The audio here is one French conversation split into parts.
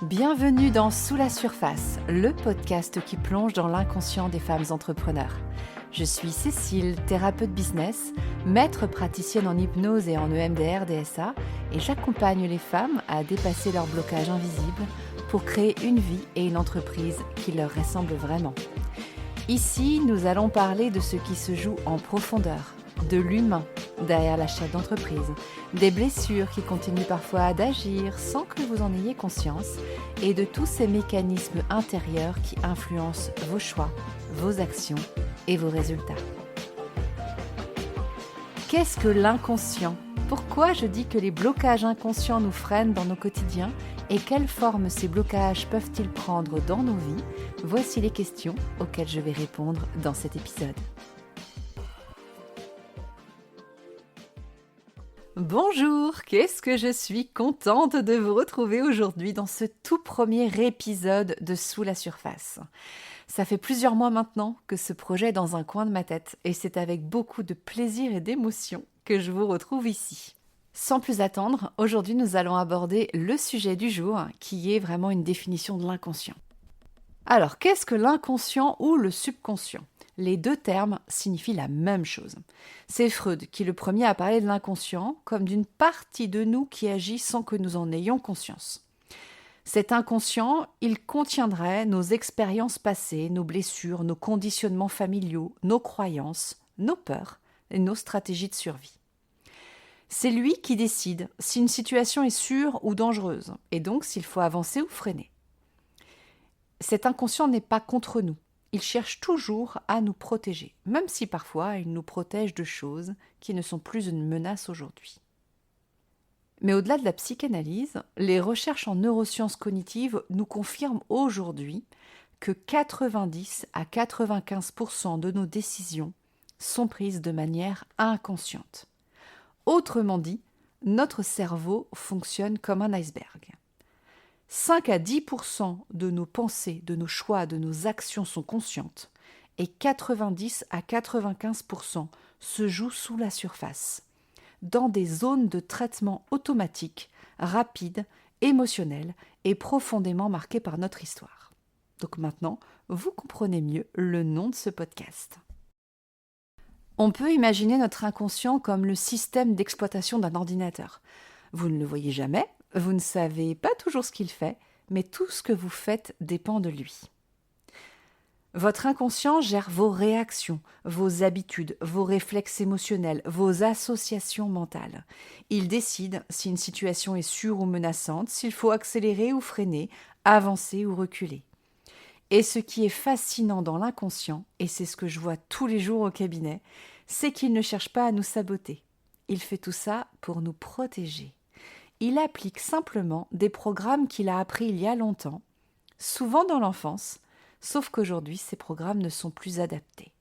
Bienvenue dans Sous la surface, le podcast qui plonge dans l'inconscient des femmes entrepreneurs. Je suis Cécile, thérapeute business, maître praticienne en hypnose et en EMDR DSA et j'accompagne les femmes à dépasser leurs blocages invisibles pour créer une vie et une entreprise qui leur ressemblent vraiment. Ici, nous allons parler de ce qui se joue en profondeur, de l'humain derrière la chef d'entreprise, des blessures qui continuent parfois d'agir sans que vous en ayez conscience et de tous ces mécanismes intérieurs qui influencent vos choix, vos actions et vos résultats. Qu'est-ce que l'inconscient ? Pourquoi je dis que les blocages inconscients nous freinent dans nos quotidiens et quelles formes ces blocages peuvent-ils prendre dans nos vies ? Voici les questions auxquelles je vais répondre dans cet épisode. Bonjour, qu'est-ce que je suis contente de vous retrouver aujourd'hui dans ce tout premier épisode de Sous la surface. Ça fait plusieurs mois maintenant que ce projet est dans un coin de ma tête et c'est avec beaucoup de plaisir et d'émotion que je vous retrouve ici. Sans plus attendre, aujourd'hui nous allons aborder le sujet du jour qui est vraiment une définition de l'inconscient. Alors, qu'est-ce que l'inconscient ou le subconscient ? Les deux termes signifient la même chose. C'est Freud qui est le premier à parler de l'inconscient comme d'une partie de nous qui agit sans que nous en ayons conscience. Cet inconscient, il contiendrait nos expériences passées, nos blessures, nos conditionnements familiaux, nos croyances, nos peurs et nos stratégies de survie. C'est lui qui décide si une situation est sûre ou dangereuse, et donc s'il faut avancer ou freiner. Cet inconscient n'est pas contre nous. Il cherche toujours à nous protéger, même si parfois il nous protège de choses qui ne sont plus une menace aujourd'hui. Mais au-delà de la psychanalyse, les recherches en neurosciences cognitives nous confirment aujourd'hui que 90 à 95% de nos décisions sont prises de manière inconsciente. Autrement dit, notre cerveau fonctionne comme un iceberg. 5 à 10% de nos pensées, de nos choix, de nos actions sont conscientes et 90 à 95% se jouent sous la surface, dans des zones de traitement automatique, rapides, émotionnelles et profondément marquées par notre histoire. Donc maintenant, vous comprenez mieux le nom de ce podcast. On peut imaginer notre inconscient comme le système d'exploitation d'un ordinateur. Vous ne le voyez jamais, vous ne savez pas toujours ce qu'il fait, mais tout ce que vous faites dépend de lui. Votre inconscient gère vos réactions, vos habitudes, vos réflexes émotionnels, vos associations mentales. Il décide si une situation est sûre ou menaçante, s'il faut accélérer ou freiner, avancer ou reculer. Et ce qui est fascinant dans l'inconscient, et c'est ce que je vois tous les jours au cabinet, c'est qu'il ne cherche pas à nous saboter. Il fait tout ça pour nous protéger. Il applique simplement des programmes qu'il a appris il y a longtemps, souvent dans l'enfance, sauf qu'aujourd'hui, ces programmes ne sont plus adaptés.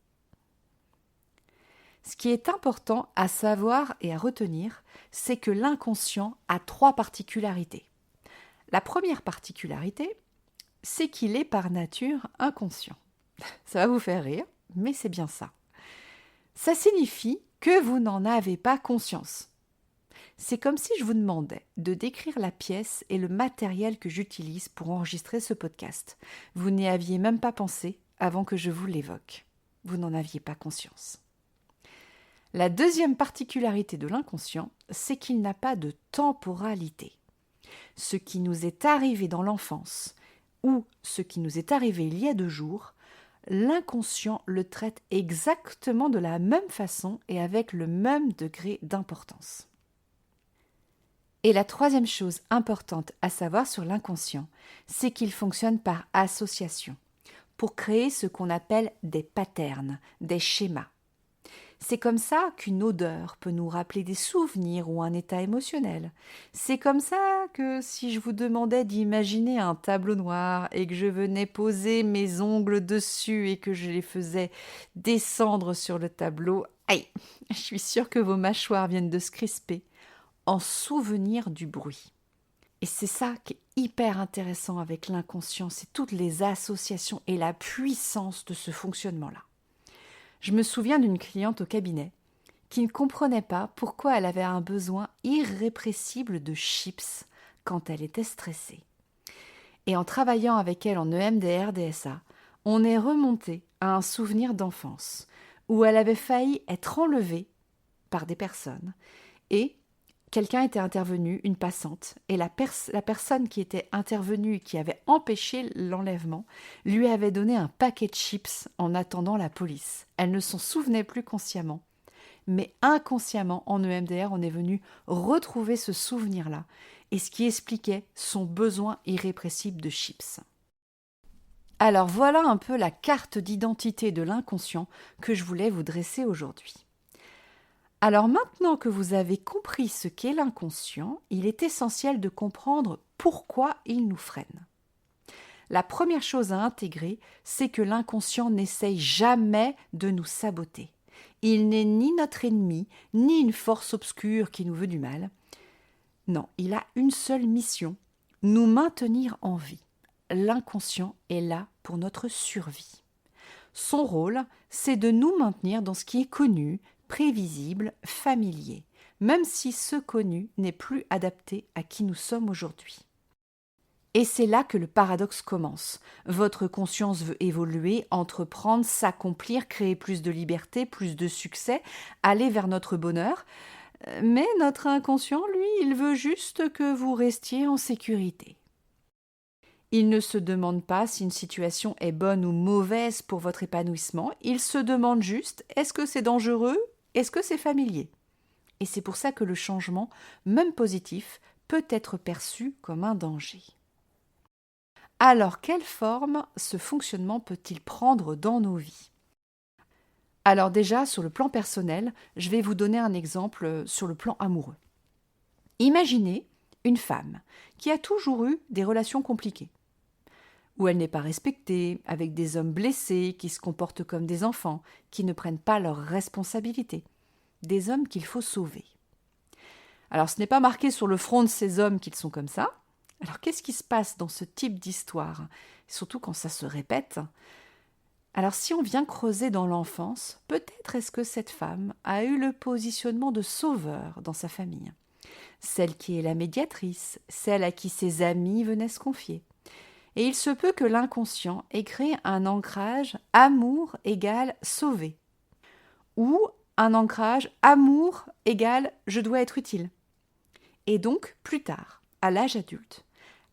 Ce qui est important à savoir et à retenir, c'est que l'inconscient a 3 particularités. La première particularité, c'est qu'il est par nature inconscient. Ça va vous faire rire, mais c'est bien ça. Ça signifie que vous n'en avez pas conscience. C'est comme si je vous demandais de décrire la pièce et le matériel que j'utilise pour enregistrer ce podcast. Vous n'y aviez même pas pensé avant que je vous l'évoque. Vous n'en aviez pas conscience. La deuxième particularité de l'inconscient, c'est qu'il n'a pas de temporalité. Ce qui nous est arrivé dans l'enfance ou ce qui nous est arrivé il y a 2 jours, l'inconscient le traite exactement de la même façon et avec le même degré d'importance. Et la troisième chose importante à savoir sur l'inconscient, c'est qu'il fonctionne par association, pour créer ce qu'on appelle des patterns, des schémas. C'est comme ça qu'une odeur peut nous rappeler des souvenirs ou un état émotionnel. C'est comme ça que si je vous demandais d'imaginer un tableau noir et que je venais poser mes ongles dessus et que je les faisais descendre sur le tableau, aïe, je suis sûre que vos mâchoires viennent de se crisper en souvenir du bruit. Et c'est ça qui est hyper intéressant avec l'inconscient, c'est toutes les associations et la puissance de ce fonctionnement-là. Je me souviens d'une cliente au cabinet qui ne comprenait pas pourquoi elle avait un besoin irrépressible de chips quand elle était stressée. Et en travaillant avec elle en EMDR-DSA, on est remonté à un souvenir d'enfance où elle avait failli être enlevée par des personnes et quelqu'un était intervenu, une passante, et la personne qui était intervenue, qui avait empêché l'enlèvement, lui avait donné un paquet de chips en attendant la police. Elle ne s'en souvenait plus consciemment, mais inconsciemment, en EMDR, on est venu retrouver ce souvenir-là, et ce qui expliquait son besoin irrépressible de chips. Alors voilà un peu la carte d'identité de l'inconscient que je voulais vous dresser aujourd'hui. Alors maintenant que vous avez compris ce qu'est l'inconscient, il est essentiel de comprendre pourquoi il nous freine. La première chose à intégrer, c'est que l'inconscient n'essaye jamais de nous saboter. Il n'est ni notre ennemi, ni une force obscure qui nous veut du mal. Non, il a une seule mission, nous maintenir en vie. L'inconscient est là pour notre survie. Son rôle, c'est de nous maintenir dans ce qui est connu, prévisible, familier, même si ce connu n'est plus adapté à qui nous sommes aujourd'hui. Et c'est là que le paradoxe commence. Votre conscience veut évoluer, entreprendre, s'accomplir, créer plus de liberté, plus de succès, aller vers notre bonheur. Mais notre inconscient, lui, il veut juste que vous restiez en sécurité. Il ne se demande pas si une situation est bonne ou mauvaise pour votre épanouissement, il se demande juste est-ce que c'est dangereux, est-ce que c'est familier. Et c'est pour ça que le changement, même positif, peut être perçu comme un danger. Alors, quelle forme ce fonctionnement peut-il prendre dans nos vies ? Alors déjà, sur le plan personnel, je vais vous donner un exemple sur le plan amoureux. Imaginez une femme qui a toujours eu des relations compliquées, où elle n'est pas respectée, avec des hommes blessés, qui se comportent comme des enfants, qui ne prennent pas leurs responsabilités, des hommes qu'il faut sauver. Alors ce n'est pas marqué sur le front de ces hommes qu'ils sont comme ça. Alors qu'est-ce qui se passe dans ce type d'histoire, surtout quand ça se répète ? Alors si on vient creuser dans l'enfance, peut-être est-ce que cette femme a eu le positionnement de sauveur dans sa famille, celle qui est la médiatrice, celle à qui ses amis venaient se confier. Et il se peut que l'inconscient ait créé un ancrage amour égale sauver, ou un ancrage amour égale je dois être utile. Et donc, plus tard, à l'âge adulte,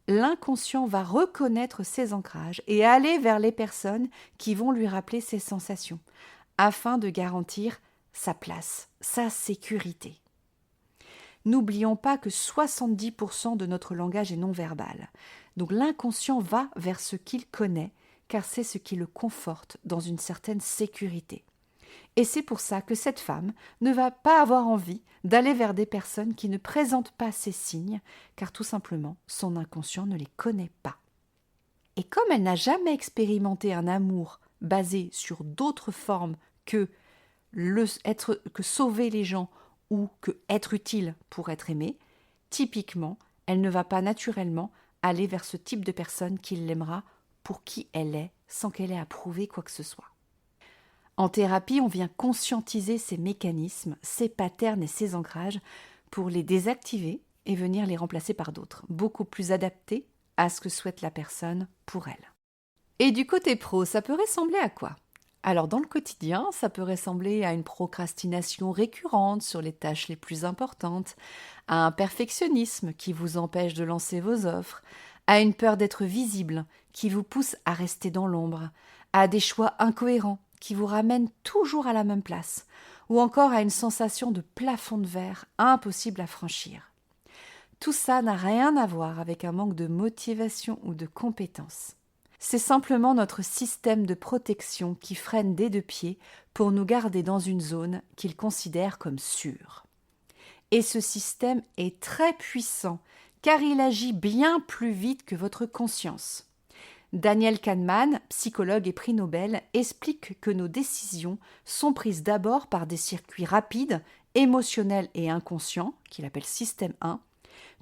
l'inconscient va reconnaître ces ancrages et aller vers les personnes qui vont lui rappeler ces sensations, afin de garantir sa place, sa sécurité. N'oublions pas que 70% de notre langage est non-verbal. Donc l'inconscient va vers ce qu'il connaît, car c'est ce qui le conforte dans une certaine sécurité. Et c'est pour ça que cette femme ne va pas avoir envie d'aller vers des personnes qui ne présentent pas ces signes, car tout simplement, son inconscient ne les connaît pas. Et comme elle n'a jamais expérimenté un amour basé sur d'autres formes que sauver les gens ou que être utile pour être aimé, typiquement, elle ne va pas naturellement aller vers ce type de personne qui l'aimera pour qui elle est, sans qu'elle ait à prouver quoi que ce soit. En thérapie, on vient conscientiser ces mécanismes, ces patterns et ces ancrages pour les désactiver et venir les remplacer par d'autres, beaucoup plus adaptés à ce que souhaite la personne pour elle. Et du côté pro, ça peut ressembler à quoi ? Alors dans le quotidien, ça peut ressembler à une procrastination récurrente sur les tâches les plus importantes, à un perfectionnisme qui vous empêche de lancer vos offres, à une peur d'être visible qui vous pousse à rester dans l'ombre, à des choix incohérents qui vous ramènent toujours à la même place, ou encore à une sensation de plafond de verre impossible à franchir. Tout ça n'a rien à voir avec un manque de motivation ou de compétences. C'est simplement notre système de protection qui freine des deux pieds pour nous garder dans une zone qu'il considère comme sûre. Et ce système est très puissant car il agit bien plus vite que votre conscience. Daniel Kahneman, psychologue et prix Nobel, explique que nos décisions sont prises d'abord par des circuits rapides, émotionnels et inconscients, qu'il appelle système 1,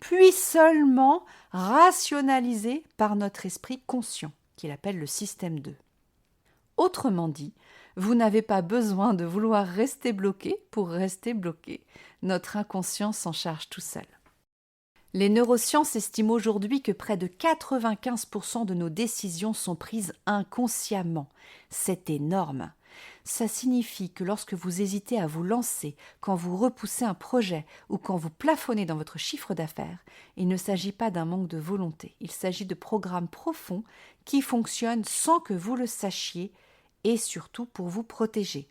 puis seulement rationalisés par notre esprit conscient, qu'il appelle le système 2. Autrement dit, vous n'avez pas besoin de vouloir rester bloqué pour rester bloqué. Notre inconscient s'en charge tout seul. Les neurosciences estiment aujourd'hui que près de 95% de nos décisions sont prises inconsciemment. C'est énorme. Ça signifie que lorsque vous hésitez à vous lancer, quand vous repoussez un projet ou quand vous plafonnez dans votre chiffre d'affaires, il ne s'agit pas d'un manque de volonté, il s'agit de programmes profonds qui fonctionnent sans que vous le sachiez et surtout pour vous protéger.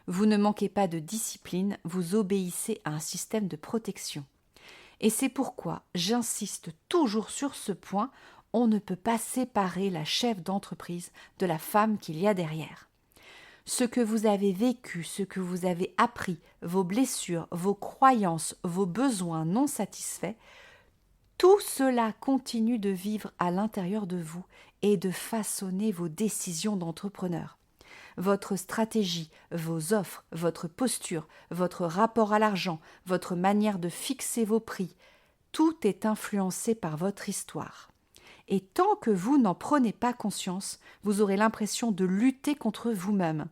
Vous ne manquez pas de discipline, vous obéissez à un système de protection. Et c'est pourquoi j'insiste toujours sur ce point, on ne peut pas séparer la chef d'entreprise de la femme qu'il y a derrière. Ce que vous avez vécu, ce que vous avez appris, vos blessures, vos croyances, vos besoins non satisfaits, tout cela continue de vivre à l'intérieur de vous et de façonner vos décisions d'entrepreneur. Votre stratégie, vos offres, votre posture, votre rapport à l'argent, votre manière de fixer vos prix, tout est influencé par votre histoire. Et tant que vous n'en prenez pas conscience, vous aurez l'impression de lutter contre vous-même.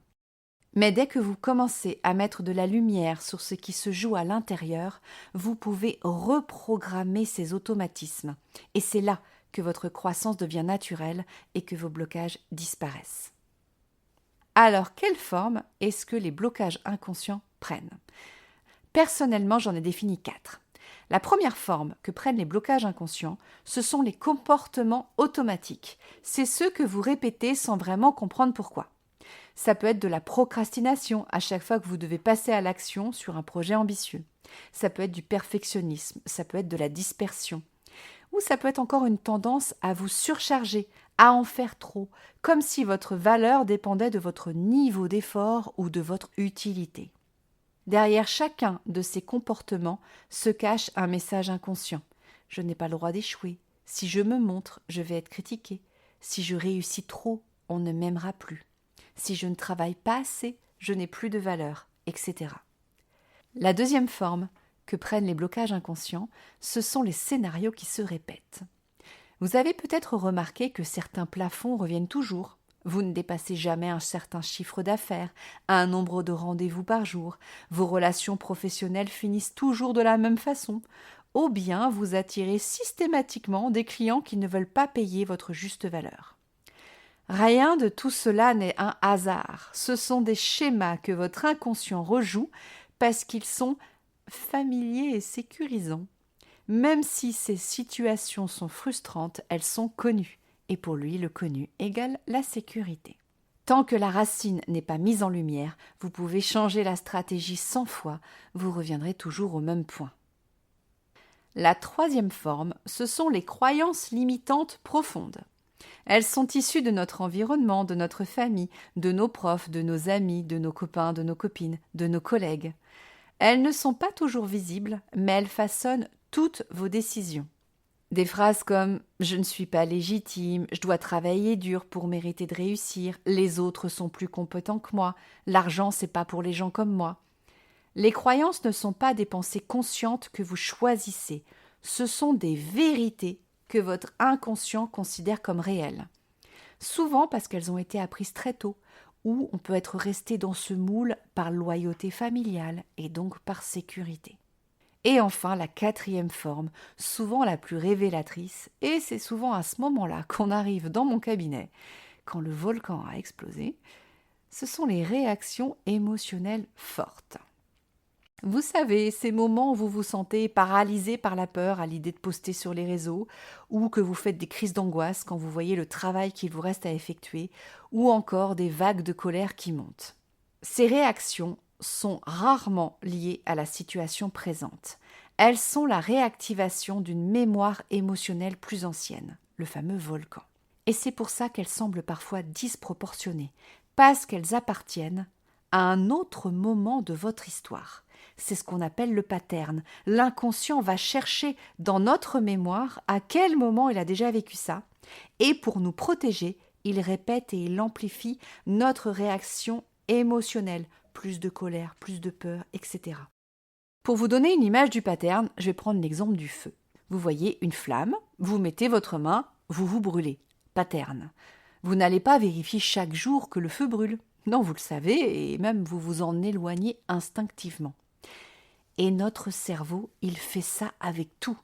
Mais dès que vous commencez à mettre de la lumière sur ce qui se joue à l'intérieur, vous pouvez reprogrammer ces automatismes. Et c'est là que votre croissance devient naturelle et que vos blocages disparaissent. Alors, quelle forme est-ce que les blocages inconscients prennent ? Personnellement, j'en ai défini 4. La première forme que prennent les blocages inconscients, ce sont les comportements automatiques. C'est ceux que vous répétez sans vraiment comprendre pourquoi. Ça peut être de la procrastination à chaque fois que vous devez passer à l'action sur un projet ambitieux. Ça peut être du perfectionnisme, ça peut être de la dispersion. Ou ça peut être encore une tendance à vous surcharger, à en faire trop, comme si votre valeur dépendait de votre niveau d'effort ou de votre utilité. Derrière chacun de ces comportements se cache un message inconscient. Je n'ai pas le droit d'échouer. Si je me montre, je vais être critiqué. Si je réussis trop, on ne m'aimera plus. Si je ne travaille pas assez, je n'ai plus de valeur, etc. La deuxième forme que prennent les blocages inconscients, ce sont les scénarios qui se répètent. Vous avez peut-être remarqué que certains plafonds reviennent toujours. Vous ne dépassez jamais un certain chiffre d'affaires, un nombre de rendez-vous par jour, vos relations professionnelles finissent toujours de la même façon, ou bien vous attirez systématiquement des clients qui ne veulent pas payer votre juste valeur. Rien de tout cela n'est un hasard, ce sont des schémas que votre inconscient rejoue parce qu'ils sont familiers et sécurisants. Même si ces situations sont frustrantes, elles sont connues. Et pour lui, le connu égale la sécurité. Tant que la racine n'est pas mise en lumière, vous pouvez changer la stratégie 100 fois, vous reviendrez toujours au même point. La troisième forme, ce sont les croyances limitantes profondes. Elles sont issues de notre environnement, de notre famille, de nos profs, de nos amis, de nos copains, de nos copines, de nos collègues. Elles ne sont pas toujours visibles, mais elles façonnent toutes vos décisions. Des phrases comme « je ne suis pas légitime »,« je dois travailler dur pour mériter de réussir »,« les autres sont plus compétents que moi »,« l'argent c'est pas pour les gens comme moi ». Les croyances ne sont pas des pensées conscientes que vous choisissez, ce sont des vérités que votre inconscient considère comme réelles. Souvent parce qu'elles ont été apprises très tôt, ou on peut être resté dans ce moule par loyauté familiale et donc par sécurité. Et enfin, la quatrième forme, souvent la plus révélatrice, et c'est souvent à ce moment-là qu'on arrive dans mon cabinet, quand le volcan a explosé, ce sont les réactions émotionnelles fortes. Vous savez, ces moments où vous vous sentez paralysé par la peur à l'idée de poster sur les réseaux, ou que vous faites des crises d'angoisse quand vous voyez le travail qu'il vous reste à effectuer, ou encore des vagues de colère qui montent. Ces réactions sont rarement liées à la situation présente. Elles sont la réactivation d'une mémoire émotionnelle plus ancienne, le fameux volcan. Et c'est pour ça qu'elles semblent parfois disproportionnées, parce qu'elles appartiennent à un autre moment de votre histoire. C'est ce qu'on appelle le pattern. L'inconscient va chercher dans notre mémoire à quel moment il a déjà vécu ça, et pour nous protéger, il répète et il amplifie notre réaction émotionnelle, plus de colère, plus de peur, etc. Pour vous donner une image du pattern, je vais prendre l'exemple du feu. Vous voyez une flamme, vous mettez votre main, vous vous brûlez. Pattern. Vous n'allez pas vérifier chaque jour que le feu brûle. Non, vous le savez, et même vous vous en éloignez instinctivement. Et notre cerveau, il fait ça avec tout.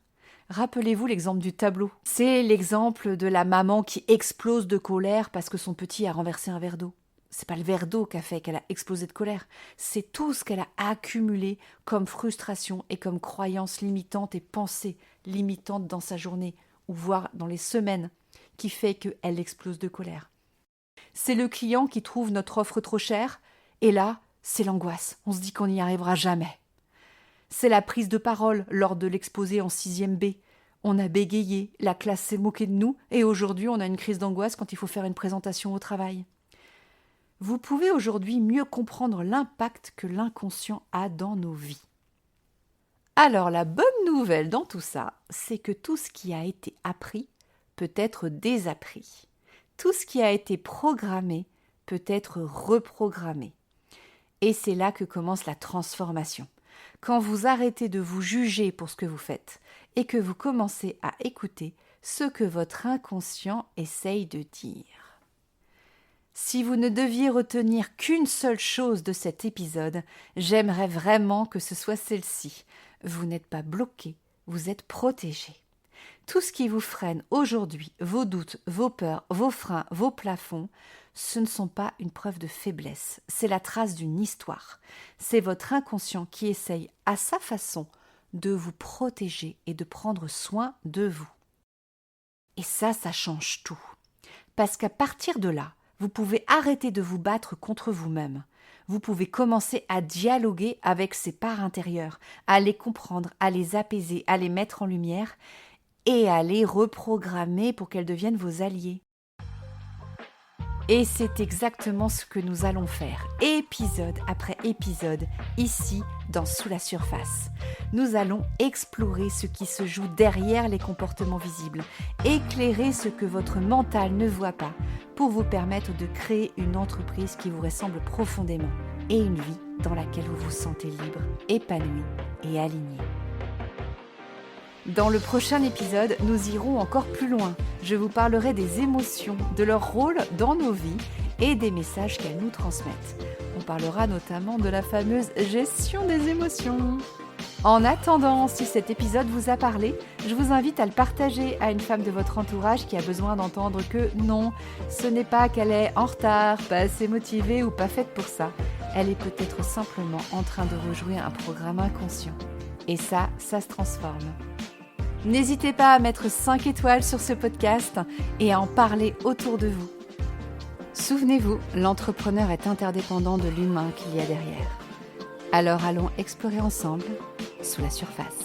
Rappelez-vous l'exemple du tableau. C'est l'exemple de la maman qui explose de colère parce que son petit a renversé un verre d'eau. C'est pas le verre d'eau qui a fait qu'elle a explosé de colère, c'est tout ce qu'elle a accumulé comme frustration et comme croyances limitantes et pensées limitantes dans sa journée, ou voire dans les semaines, qui fait qu'elle explose de colère. C'est le client qui trouve notre offre trop chère, et là, c'est l'angoisse, on se dit qu'on n'y arrivera jamais. C'est la prise de parole lors de l'exposé en 6e B. On a bégayé, la classe s'est moquée de nous, et aujourd'hui on a une crise d'angoisse quand il faut faire une présentation au travail. Vous pouvez aujourd'hui mieux comprendre l'impact que l'inconscient a dans nos vies. Alors la bonne nouvelle dans tout ça, c'est que tout ce qui a été appris peut être désappris. Tout ce qui a été programmé peut être reprogrammé. Et c'est là que commence la transformation. Quand vous arrêtez de vous juger pour ce que vous faites et que vous commencez à écouter ce que votre inconscient essaye de dire. Si vous ne deviez retenir qu'une seule chose de cet épisode, j'aimerais vraiment que ce soit celle-ci. Vous n'êtes pas bloqué, vous êtes protégé. Tout ce qui vous freine aujourd'hui, vos doutes, vos peurs, vos freins, vos plafonds, ce ne sont pas une preuve de faiblesse, c'est la trace d'une histoire. C'est votre inconscient qui essaye à sa façon de vous protéger et de prendre soin de vous. Et ça change tout. Parce qu'à partir de là, vous pouvez arrêter de vous battre contre vous-même. Vous pouvez commencer à dialoguer avec ces parts intérieures, à les comprendre, à les apaiser, à les mettre en lumière et à les reprogrammer pour qu'elles deviennent vos alliés. Et c'est exactement ce que nous allons faire, épisode après épisode, ici, dans Sous la surface. Nous allons explorer ce qui se joue derrière les comportements visibles, éclairer ce que votre mental ne voit pas, pour vous permettre de créer une entreprise qui vous ressemble profondément et une vie dans laquelle vous vous sentez libre, épanoui et aligné. Dans le prochain épisode, nous irons encore plus loin. Je vous parlerai des émotions, de leur rôle dans nos vies et des messages qu'elles nous transmettent. On parlera notamment de la fameuse gestion des émotions. En attendant, si cet épisode vous a parlé, je vous invite à le partager à une femme de votre entourage qui a besoin d'entendre que non, ce n'est pas qu'elle est en retard, pas assez motivée ou pas faite pour ça. Elle est peut-être simplement en train de rejouer un programme inconscient. Et ça se transforme. N'hésitez pas à mettre 5 étoiles sur ce podcast et à en parler autour de vous. Souvenez-vous, l'entrepreneur est interdépendant de l'humain qu'il y a derrière. Alors allons explorer ensemble sous la surface.